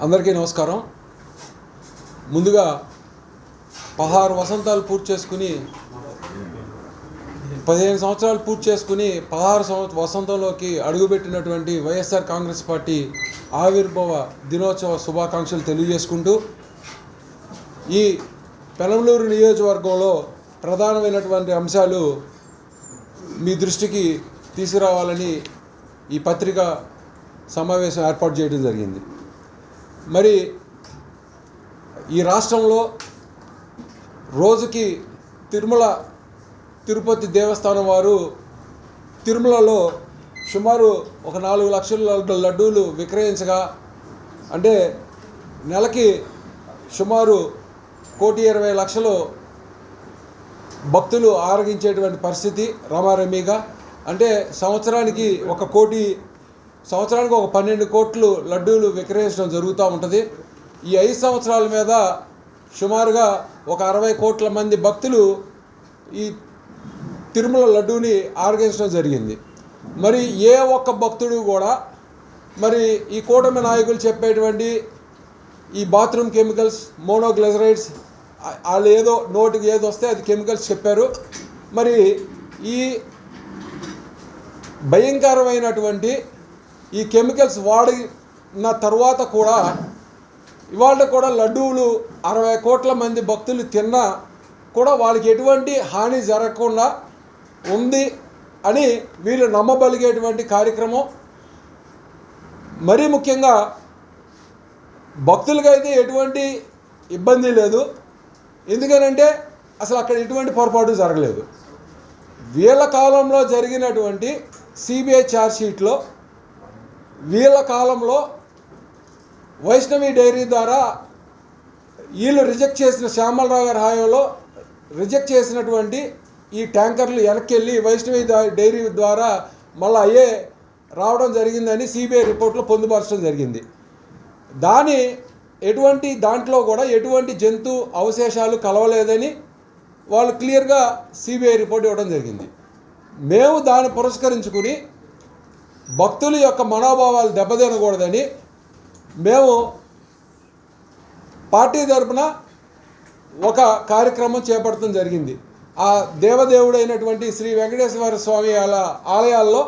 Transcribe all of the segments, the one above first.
అందరికీ నమస్కారం. ముందుగా 16 వసంతాలు పూర్తి చేసుకుని 15 సంవత్సరాలు పూర్తి చేసుకుని 16 వసంతంలోకి అడుగుపెట్టినటువంటి వైఎస్ఆర్ కాంగ్రెస్ పార్టీ ఆవిర్భావ దినోత్సవ శుభాకాంక్షలు తెలియజేసుకుంటూ ఈ పెనమలూరు నియోజకవర్గంలో ప్రధానమైనటువంటి అంశాలు మీ దృష్టికి తీసుకురావాలని ఈ పత్రికా సమావేశం ఏర్పాటు చేయడం జరిగింది. మరి ఈ రాష్ట్రంలో రోజుకి తిరుపతి దేవస్థానం వారు తిరుమలలో సుమారు 4 లక్షల లడ్డూలు విక్రయించగా, అంటే నెలకి సుమారు 1,20,00,000 భక్తులు ఆరగించేటువంటి పరిస్థితి రమారమీగా. అంటే సంవత్సరానికి 12 కోట్లు లడ్డూలు విక్రయించడం జరుగుతూ ఉంటుంది. ఈ 5 సంవత్సరాల మీద సుమారుగా 60 కోట్ల మంది భక్తులు ఈ తిరుమల లడ్డూని ఆరగించడం జరిగింది. మరి ఏ ఒక్క భక్తుడు కూడా మరి ఈ కూటమి నాయకులు చెప్పేటువంటి ఈ బాత్రూమ్ కెమికల్స్, మోనోగ్లిజరైడ్స్, వాళ్ళు ఏదో నోటికి ఏదో వస్తే అది కెమికల్స్ చెప్పారు. మరి ఈ భయంకరమైనటువంటి ఈ కెమికల్స్ వాడిన తర్వాత కూడా ఇవాళ కూడా లడ్డూలు 60 కోట్ల మంది భక్తులు తిన్నా కూడా వాళ్ళకి ఎటువంటి హాని జరగకుండా ఉంది అని వీళ్ళు నమ్మబలిగేటువంటి కార్యక్రమం. మరీ ముఖ్యంగా భక్తులకైతే ఎటువంటి ఇబ్బంది లేదు. ఎందుకనంటే అసలు అక్కడ ఎటువంటి పొరపాటు జరగలేదు. వీళ్ళ కాలంలో జరిగినటువంటి సిబిఐ ఛార్జ్షీట్లో వీళ్ళ కాలంలో వైష్ణవి డైరీ ద్వారా వీళ్ళు రిజెక్ట్ చేసిన శ్యామలరావు గారి హయాంలో రిజెక్ట్ చేసినటువంటి ఈ ట్యాంకర్లు వెనక్కి వెళ్ళి వైష్ణవి డైరీ ద్వారా మళ్ళీ అయ్యే రావడం జరిగిందని సిబిఐ రిపోర్ట్లో పొందుపరచడం జరిగింది. దాంట్లో కూడా ఎటువంటి జంతు అవశేషాలు కలవలేదని వాళ్ళు క్లియర్గా సిబిఐ రిపోర్ట్ ఇవ్వడం జరిగింది. మేము దాన్ని పురస్కరించుకుని భక్తుల యొక్క మనోభావాలు దెబ్బతినకూడదని మేము పార్టీ తరపున ఒక కార్యక్రమం చేపట్టడం జరిగింది. ఆ దేవదేవుడైనటువంటి శ్రీ వెంకటేశ్వర స్వామి ఆలయాల్లో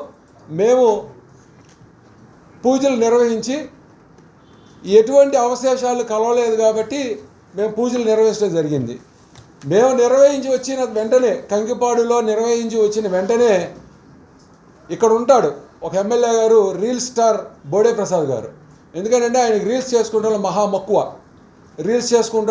మేము పూజలు నిర్వహించి ఎటువంటి అవశేషాలు కలవలేదు కాబట్టి మేము పూజలు నిర్వహించడం జరిగింది. మేము నిర్వహించి వచ్చిన వెంటనే కంకిపాడులో నిర్వహించి వచ్చిన వెంటనే ఇక్కడ ఉంటాడు ఒక ఎమ్మెల్యే గారు, రీల్ స్టార్ బోడే ప్రసాద్ గారు. ఎందుకంటే ఆయనకి రీల్స్ చేసుకుంటే మహా మక్కువ. రీల్స్ చేసుకుంటూ